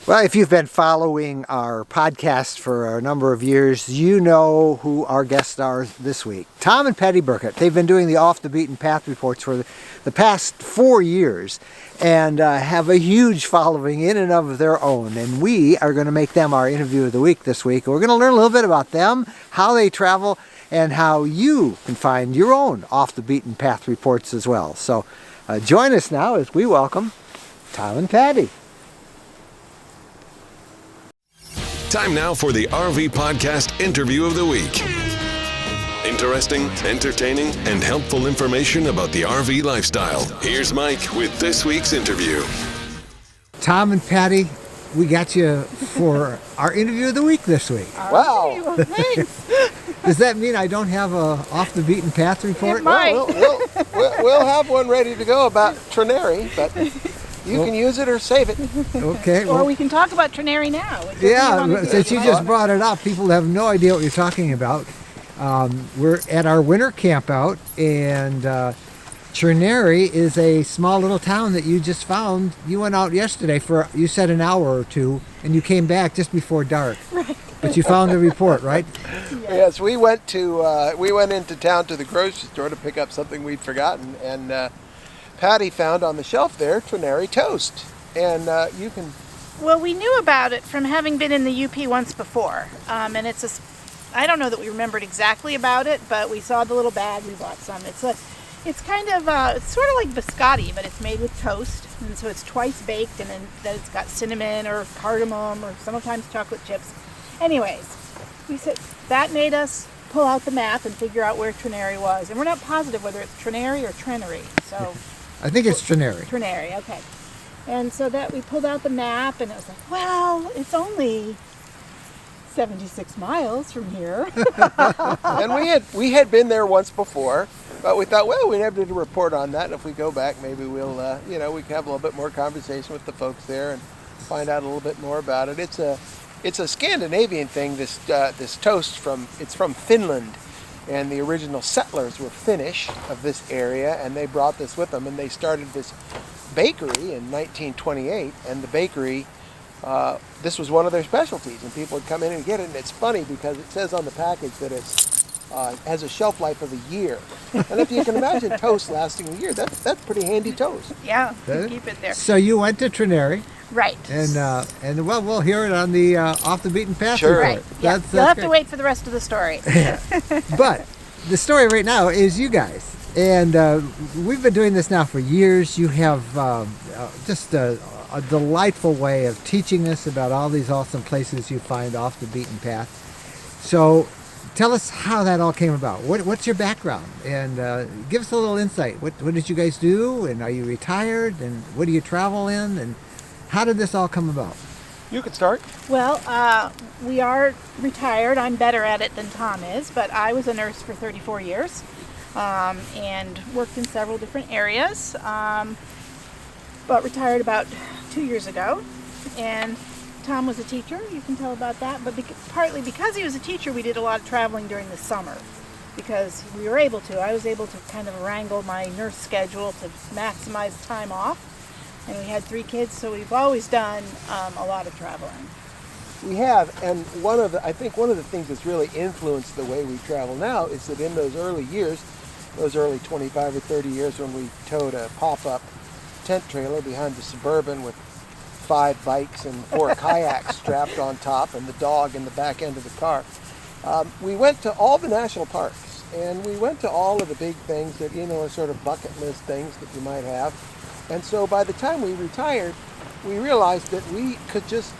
Well, if you've been following our podcast for a number of years, you know who our guests are this week. Tom and Patti Burkett. They've been doing the Off the Beaten Path reports for the past 4 years and have a huge following in and of their own. And we are going to make them our interview of the week this week. We're going to learn a little bit about them, how they travel, and how you can find your own Off the Beaten Path reports as well. So join us now as we welcome Tom and Patti. Time now for the RV Podcast Interview of the Week. Interesting, entertaining, and helpful information about the RV lifestyle. Here's Mike with this week's interview. Tom and Patti, we got you for our interview of the week this week. Wow. Well, thanks. Does that mean I don't have a off the beaten path report? It might. We'll have one ready to go about Trinary, but you can use it or save it. Okay. Or we can talk about Trinary now. Yeah, since you just brought it up, people have no idea what you're talking about. We're at our winter camp out, and Trinary is a small little town that you just found. You went out yesterday for, you said, an hour or two, and you came back just before dark. Right. But you found the report, right? Yes, we went into town to the grocery store to pick up something we'd forgotten, and Patti found on the shelf there Trinary toast, and you can. Well, we knew about it from having been in the UP once before, and I don't know that we remembered exactly about it, but we saw the little bag. We bought some. It's kind of it's sort of like biscotti, but it's made with toast, and so it's twice baked, and then it's got cinnamon or cardamom or sometimes chocolate chips. Anyways, we said that made us pull out the map and figure out where Trinary was, and we're not positive whether it's Trinary or Trinary. So I think it's Trinary. Trinary, okay. And so that we pulled out the map, and it was like, well, it's only 76 miles from here. And we had been there once before, but we thought, well, we'd have to report on that. And if we go back, maybe we'll, we can have a little bit more conversation with the folks there and find out a little bit more about it. It's a Scandinavian thing. This toast from Finland, and the original settlers were Finnish of this area, and they brought this with them, and they started this bakery in 1928. And the bakery, this was one of their specialties, and people would come in and get it. And it's funny because it says on the package that it has a shelf life of a year. And if you can imagine toast lasting a year, that's pretty handy toast. Yeah, keep it there. So you went to Trinary. Right. And well, we'll hear it on the Off the Beaten Path Sure. report. Right. Yeah. You'll have to wait for the rest of the story. But the story right now is you guys. And we've been doing this now for years. You have just a delightful way of teaching us about all these awesome places you find off the beaten path. So tell us how that all came about. What's your background? And give us a little insight. What did you guys do? And are you retired? And what do you travel in? And how did this all come about? You could start. Well, we are retired. I'm better at it than Tom is, but I was a nurse for 34 years and worked in several different areas, but retired about 2 years ago. And Tom was a teacher. You can tell about that. But partly because he was a teacher, we did a lot of traveling during the summer because we were able to. I was able to kind of wrangle my nurse schedule to maximize time off. And we had 3 kids, so we've always done a lot of traveling. We have, and I think one of the things that's really influenced the way we travel now is that in those early years, those early 25 or 30 years when we towed a pop-up tent trailer behind the Suburban with 5 bikes and 4 kayaks strapped on top and the dog in the back end of the car, we went to all the national parks, and we went to all of the big things that, are sort of bucket list things that you might have. And so by the time we retired, we realized that we could just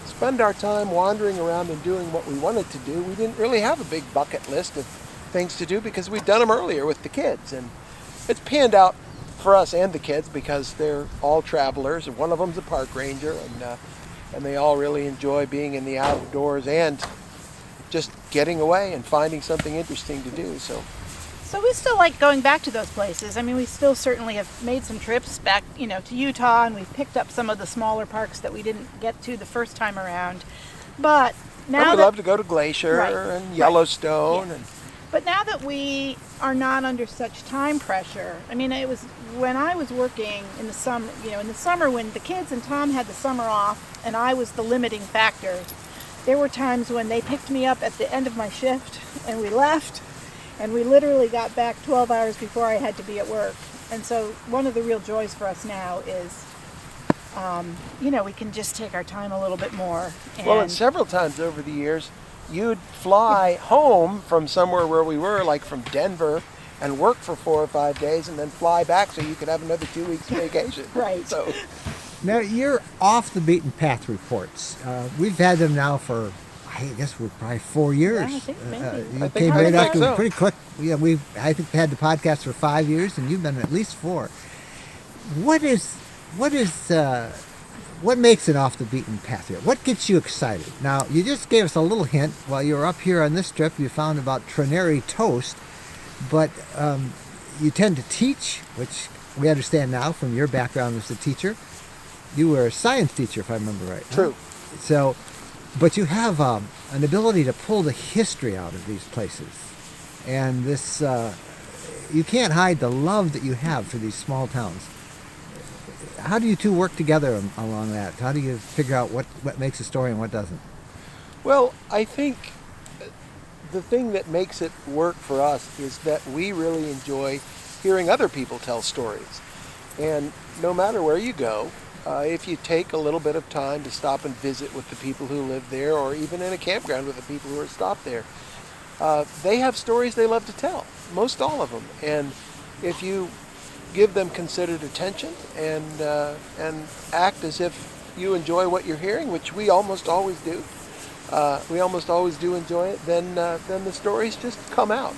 spend our time wandering around and doing what we wanted to do. We didn't really have a big bucket list of things to do because we'd done them earlier with the kids. And it's panned out for us and the kids because they're all travelers, and one of them's a park ranger, and they all really enjoy being in the outdoors and just getting away and finding something interesting to do. So we still like going back to those places. I mean, we still certainly have made some trips back, to Utah, and we've picked up some of the smaller parks that we didn't get to the first time around. But now we love to go to Glacier and Yellowstone. Yes. And But now that we are not under such time pressure, I mean, it was when I was working in the summer, in the summer when the kids and Tom had the summer off and I was the limiting factor, there were times when they picked me up at the end of my shift and we left and we literally got back 12 hours before I had to be at work. And so one of the real joys for us now is, we can just take our time a little bit more. And several times over the years, you'd fly home from somewhere where we were, like from Denver, and work for 4 or 5 days and then fly back so you could have another 2 weeks vacation. Right. So Now, your off the beaten path reports. We've had them now for, I guess, we're probably 4 years. Yeah, I think maybe. You came right up to so. pretty quick. Yeah, I think we had the podcast for 5 years, and you've been at least 4. What makes an off the beaten path here? What gets you excited? Now, you just gave us a little hint while you were up here on this trip. You found about trinary toast, but you tend to teach, which we understand now from your background as a teacher. You were a science teacher, if I remember right. True. Huh? So, but you have an ability to pull the history out of these places, and this you can't hide the love that you have for these small towns. How do you two work together along that? How do you figure out what makes a story and what doesn't? Well, I think the thing that makes it work for us is that we really enjoy hearing other people tell stories. And no matter where you go, if you take a little bit of time to stop and visit with the people who live there, or even in a campground with the people who are stopped there, they have stories they love to tell, most all of them. And if you give them considered attention and act as if you enjoy what you're hearing, which we almost always do. We almost always do enjoy it. Then the stories just come out,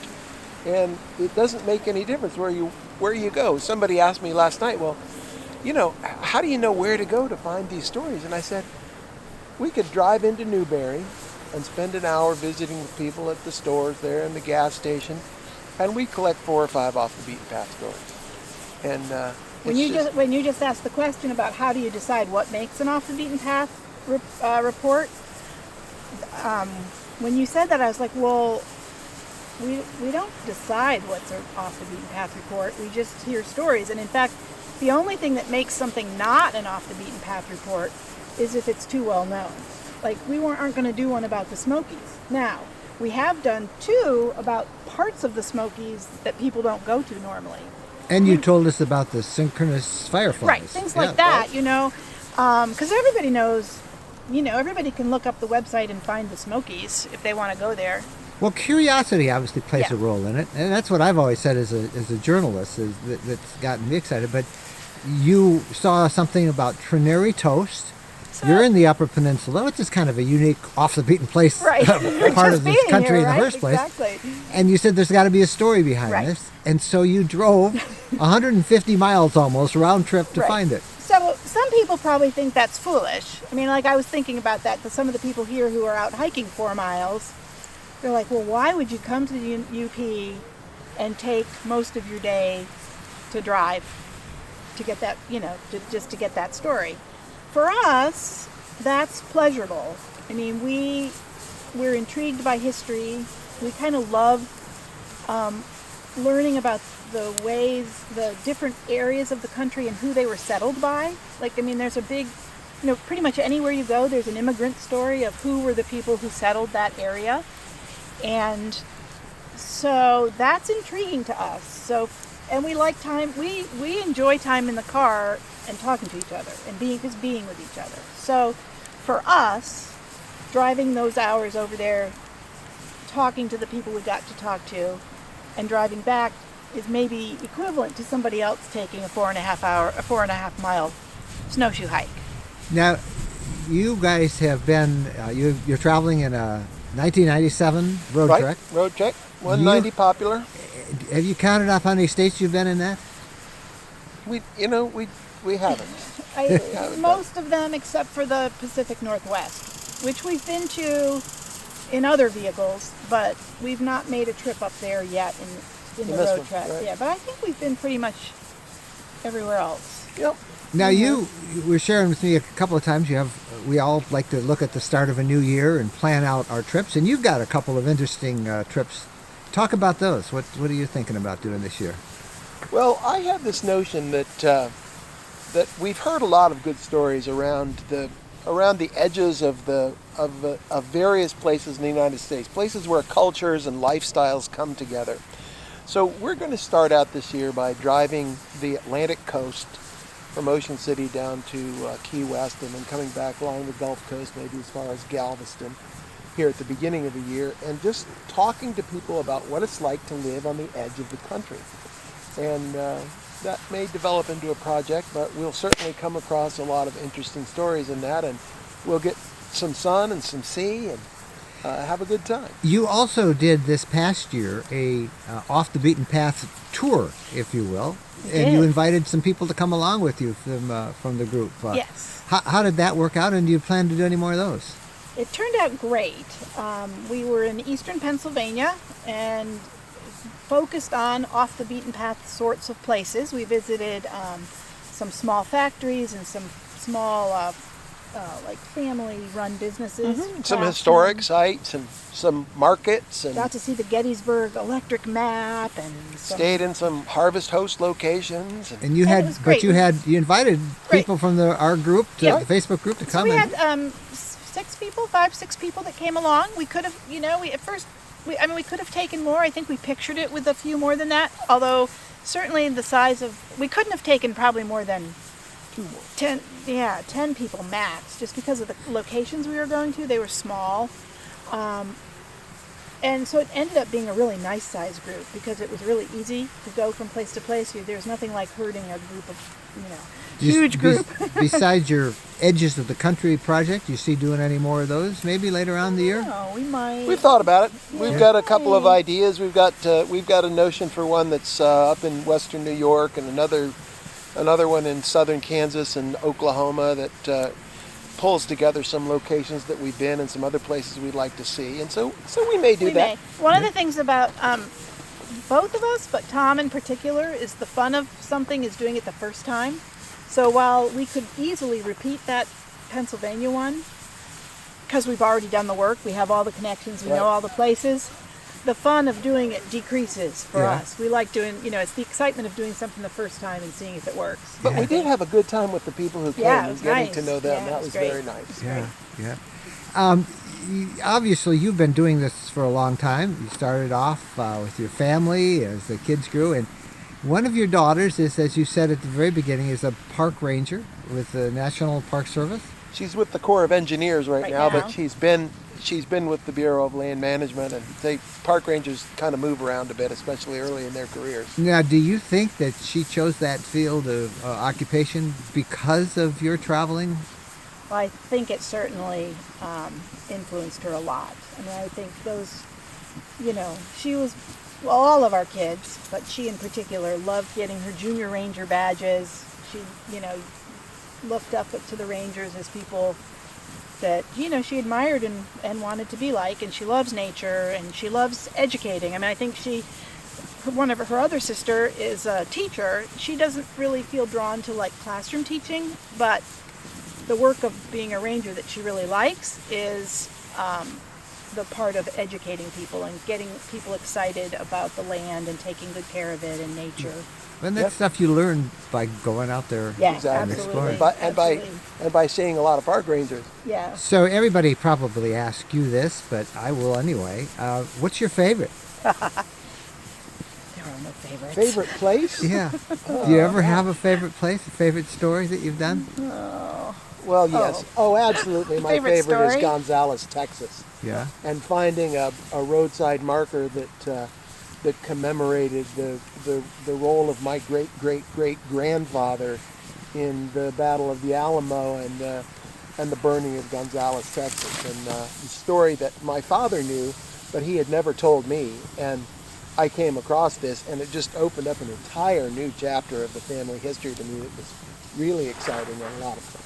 and it doesn't make any difference where you go. Somebody asked me last night, well, how do you know where to go to find these stories? And I said, we could drive into Newberry and spend an hour visiting with people at the stores there and the gas station, and we collect 4 or 5 off the beaten path stories. And when you just asked the question about how do you decide what makes an off the beaten path report, when you said that, I was like, well, we don't decide what's an off the beaten path report. We just hear stories. And in fact, the only thing that makes something not an off the beaten path report is if it's too well known. Like, we aren't going to do one about the Smokies. Now, we have done 2 about parts of the Smokies that people don't go to normally. And you told us about the synchronous fireflies. Right, things like that, because everybody knows, everybody can look up the website and find the Smokies if they want to go there. Well, curiosity obviously plays a role in it, and that's what I've always said as a journalist, that's gotten me excited. But you saw something about trinary toast. You're in the Upper Peninsula, which is kind of a unique, off-the-beaten place part of this country in the first place. Exactly. And you said there's got to be a story behind this. And so you drove 150 miles almost round trip to find it. So some people probably think that's foolish. I mean, like, I was thinking about that, but some of the people here who are out hiking 4 miles, they're like, well, why would you come to the UP and take most of your day to drive to get that, just to get that story? For us, that's pleasurable. I mean, we're intrigued by history. We kind of love learning about the different areas of the country and who they were settled by. Like, I mean, there's a big, pretty much anywhere you go, there's an immigrant story of who were the people who settled that area. And so that's intriguing to us. So, and we like time, we enjoy time in the car and talking to each other and being with each other. So for us, driving those hours over there, talking to the people we got to talk to, and driving back is maybe equivalent to somebody else taking a 4.5 mile snowshoe hike. Now, you guys have been, you're traveling in a 1997 road trek. Road trek, 190 popular. Have you counted up how many states you've been in that? We haven't. Most of them except for the Pacific Northwest, which we've been to in other vehicles, but we've not made a trip up there yet in the road trek. Right. Yeah, but I think we've been pretty much everywhere else. Yep. Now you were sharing with me a couple of times. We all like to look at the start of a new year and plan out our trips, and you've got a couple of interesting trips Talk about those. What are you thinking about doing this year? Well, I have this notion that we've heard a lot of good stories around the edges of various places in the United States, places where cultures and lifestyles come together. So we're going to start out this year by driving the Atlantic coast from Ocean City down to Key West, and then coming back along the Gulf Coast, maybe as far as Galveston, here at the beginning of the year, and just talking to people about what it's like to live on the edge of the country. And that may develop into a project, but we'll certainly come across a lot of interesting stories in that, and we'll get some sun and some sea and have a good time. You also did this past year a off the beaten path tour, if you will, and you invited some people to come along with you from the group. Yes. How did that work out, and do you plan to do any more of those? It turned out great. We were in eastern Pennsylvania and focused on off the beaten path sorts of places. We visited some small factories and some small like family-run businesses. Some historic sites and some markets, and got to see the Gettysburg electric map, and stayed in some Harvest Host locations. And you had, you invited people from our group, the Facebook group, to come. So we had 5-6 people that came along. We could have, we could have taken more. I think we pictured it with a few more than that. Although certainly the size of, we couldn't have taken probably more than 10 people max, just because of the locations we were going to. They were small. And so it ended up being a really nice sized group because it was really easy to go from place to place. There's nothing like herding a group of, huge group. Besides your Edges of the Country project, you see doing any more of those maybe later on in the year? No, we might. We've thought about it. We've got a couple of ideas. We've got a notion for one that's up in western New York, and another one in southern Kansas and Oklahoma that pulls together some locations that we've been and some other places we'd like to see. And so we may do that. One of the things about both of us, but Tom in particular, is the fun of something is doing it the first time. So while we could easily repeat that Pennsylvania one, because we've already done the work, we have all the connections, we know all the places, the fun of doing it decreases for us. We like doing, it's the excitement of doing something the first time and seeing if it works. But we did have a good time with the people who came and getting to know them. That was very nice. Obviously, you've been doing this for a long time. You started off with your family as the kids grew, and one of your daughters is, as you said at the very beginning, is a park ranger with the National Park Service. She's with the Corps of Engineers right now, but she's been with the Bureau of Land Management, and park rangers kind of move around a bit, especially early in their careers. Now, do you think that she chose that field of occupation because of your traveling? Well, I think it certainly influenced her a lot. I mean, I think those, she was, all of our kids, but she in particular loved getting her junior ranger badges. She, looked up to the rangers as people that, she admired and wanted to be like, and she loves nature, and she loves educating. I mean, I think one of her other sister is a teacher. She doesn't really feel drawn to like classroom teaching, but the work of being a ranger that she really likes is the part of educating people and getting people excited about the land and taking good care of it and nature. And that's stuff you learn by going out there and exploring. And by seeing a lot of park rangers. Yeah. So everybody probably asks you this, but I will anyway. What's your favorite? There are no favorites. Favorite place? Yeah. Do you ever have a favorite place, a favorite story that you've done? Well, yes. Oh, absolutely. My favorite is Gonzales, Texas. Yeah. And finding a roadside marker that commemorated the role of my great-great-great-grandfather in the Battle of the Alamo and the burning of Gonzales, Texas. And the story that my father knew, but he had never told me. And I came across this, and it just opened up an entire new chapter of the family history to me that was really exciting and a lot of fun.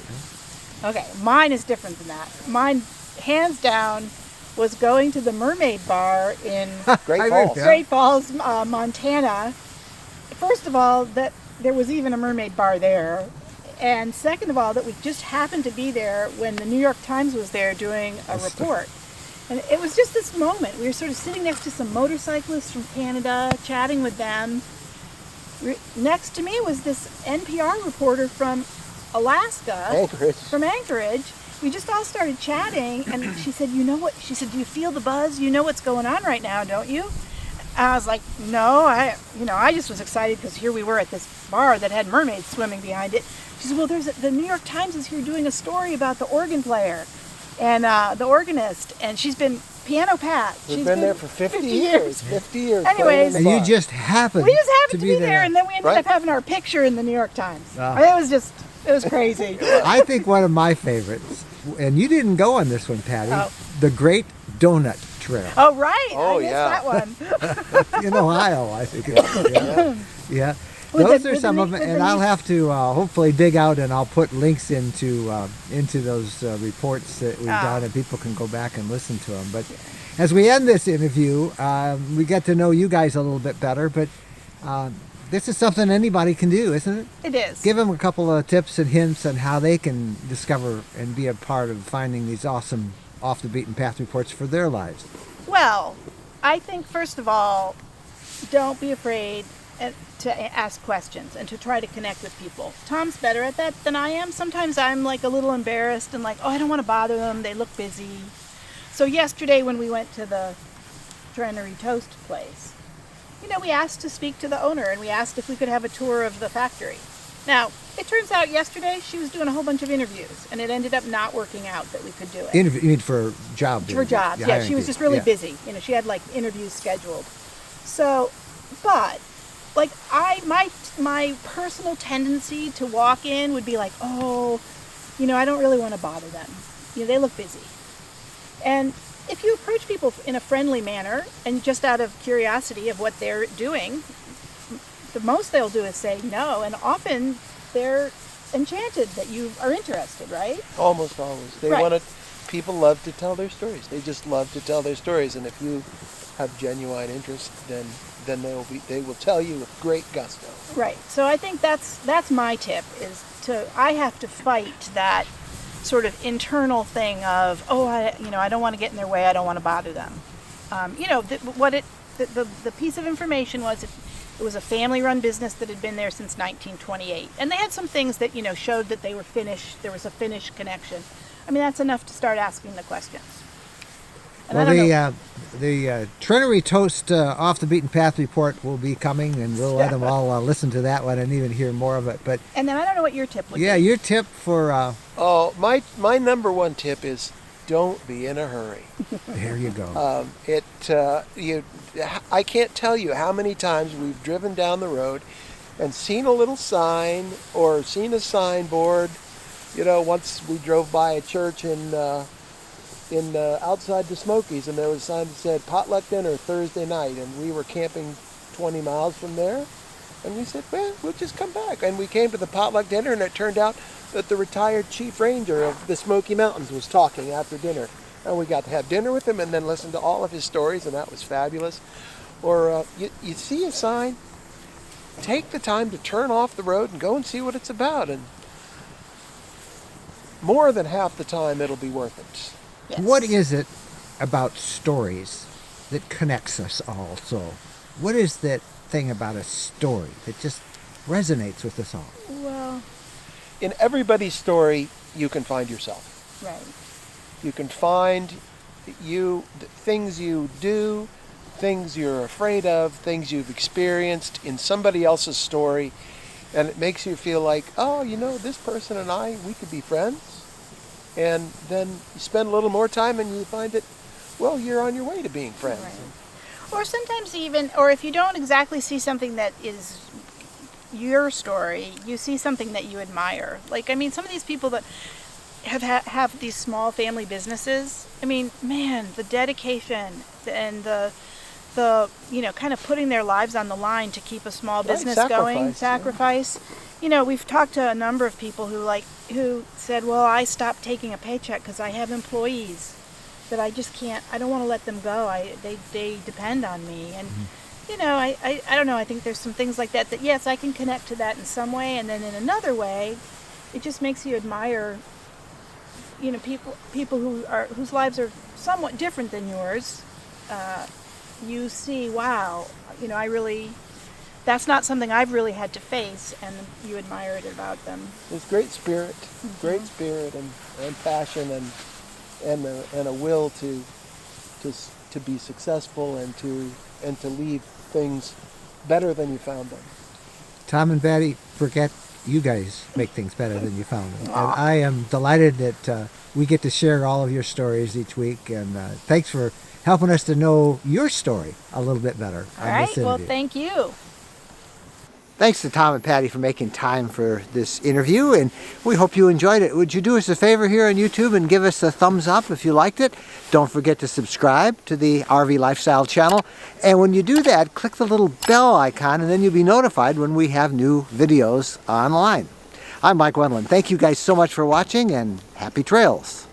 Okay, mine is different than that. Mine, hands down, was going to the Mermaid Bar in Great Falls, Montana. First of all, that there was even a Mermaid Bar there. And second of all, that we just happened to be there when the New York Times was there doing a report. And it was just this moment. We were sort of sitting next to some motorcyclists from Canada, chatting with them. Next to me was this NPR reporter from Alaska. Anchorage. From Anchorage. We just all started chatting, and she said, you know what? She said, do you feel the buzz? You know what's going on right now, don't you? And I was like, no, I just was excited because here we were at this bar that had mermaids swimming behind it. She said, well, the New York Times is here doing a story about the organ player and the organist, and she's been Piano Pat. We've been there for 50 years. 50 years. Anyways, And you just happened. we just happened to be there, and then we ended Right. up having our picture in the New York Times. Oh. It was crazy. I think one of my favorites, and you didn't go on this one, Patty, Oh. the Great Donut Trail Oh, right. Oh, I missed yeah. that one. in Ohio, I think. It was. Yeah. With Those the- are with some the of neat- them, with and the I'll neat- have to hopefully dig out, and I'll put links into those reports that we've done, and people can go back and listen to them. But as we end this interview, we get to know you guys a little bit better. But this is something anybody can do, isn't it? It is. Give them a couple of tips and hints on how they can discover and be a part of finding these awesome off the beaten path reports for their lives. Well, I think first of all, don't be afraid to ask questions and to try to connect with people. Tom's better at that than I am. Sometimes I'm like a little embarrassed and like, oh, I don't want to bother them. They look busy. So yesterday when we went to the Trennery Toast place, we asked to speak to the owner and we asked if we could have a tour of the factory. Now, it turns out yesterday she was doing a whole bunch of interviews and it ended up not working out that we could do it. You mean for job? For jobs, yeah. hiring She was people. just really Yeah. busy. She had like interviews scheduled. So, but like my personal tendency to walk in would be like, oh, I don't really want to bother them. They look busy. And if you approach people in a friendly manner and just out of curiosity of what they're doing, the most they'll do is say no, and often they're enchanted that you are interested, right? Almost always. Right. People love to tell their stories. They just love to tell their stories. And if you have genuine interest, then they will tell you with great gusto. Right. So I think that's my tip I have to fight that sort of internal thing of, oh, I don't want to get in their way. I don't want to bother them. The piece of information was it was a family-run business that had been there since 1928, and they had some things that showed that they were Finnish. There was a Finnish connection. That's enough to start asking the questions. And I don't know. The Trennery Toast Off the Beaten Path report will be coming, and we'll let them all listen to that one and even hear more of it. But And then I don't know what your tip would be. yeah, your tip for My number one tip is don't be in a hurry. there you go. I can't tell you how many times we've driven down the road and seen a little sign or seen a signboard. Once we drove by a church in outside the Smokies, and there was a sign that said potluck dinner Thursday night, and we were camping 20 miles from there, and we said, well, we'll just come back. And we came to the potluck dinner, and it turned out that the retired chief ranger of the Smoky Mountains was talking after dinner, and we got to have dinner with him and then listen to all of his stories, and that was fabulous. Or you see a sign, take the time to turn off the road and go and see what it's about, and more than half the time it'll be worth it. Yes. What is it about stories that connects us all? So, what is that thing about a story that just resonates with us all? Well, In everybody's story, you can find yourself. right. You can find things you do, things you're afraid of, things you've experienced in somebody else's story, and it makes you feel like, oh, this person and I, we could be friends. And then you spend a little more time and you find that, well, you're on your way to being friends. Right. Or sometimes or if you don't exactly see something that is your story, you see something that you admire. Like, some of these people that have these small family businesses, man, the dedication and the kind of putting their lives on the line to keep a small business going, sacrifice. We've talked to a number of people who said, well, I stopped taking a paycheck because I have employees that I just can't, I don't want to let them go. They depend on me. And, I don't know, I think there's some things like that yes, I can connect to that in some way. And then in another way, it just makes you admire, people whose lives are somewhat different than yours, you see, wow, that's not something I've really had to face, and you admire it about them. There's great spirit, and passion, and a will to be successful and to leave things better than you found them. Tom and Patti Burkett, you guys make things better than you found them. And I am delighted that we get to share all of your stories each week, and thanks for helping us to know your story a little bit better. All right, well, thank you. Thanks to Tom and Patti for making time for this interview, and we hope you enjoyed it. Would you do us a favor here on YouTube and give us a thumbs up if you liked it? Don't forget to subscribe to the RV Lifestyle channel, and when you do that, click the little bell icon, and then you'll be notified when we have new videos online. I'm Mike Wendland. Thank you guys so much for watching, and happy trails.